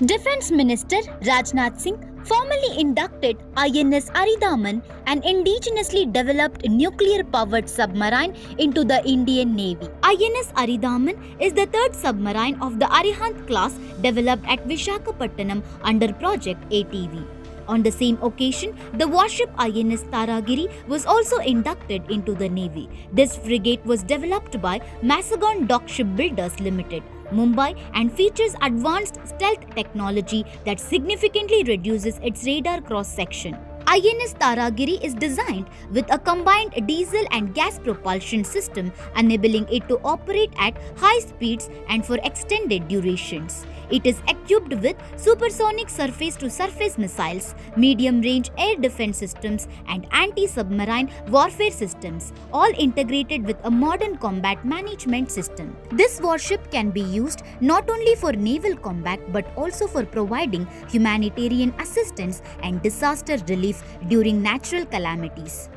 Defence Minister Rajnath Singh formally inducted INS Aridaman, an indigenously developed nuclear-powered submarine, into the Indian Navy. INS Aridaman is the third submarine of the Arihant-class developed at Visakhapatnam under Project ATV. On the same occasion, the warship INS Taragiri was also inducted into the Navy. This frigate was developed by Mazagon Dock Shipbuilders Limited, Mumbai, and features advanced stealth technology that significantly reduces its radar cross-section. INS Taragiri is designed with a combined diesel and gas propulsion system, enabling it to operate at high speeds and for extended durations. It is equipped with supersonic surface-to-surface missiles, medium-range air defense systems, and anti-submarine warfare systems, all integrated with a modern combat management system. This warship can be used not only for naval combat but also for providing humanitarian assistance and disaster relief during natural calamities.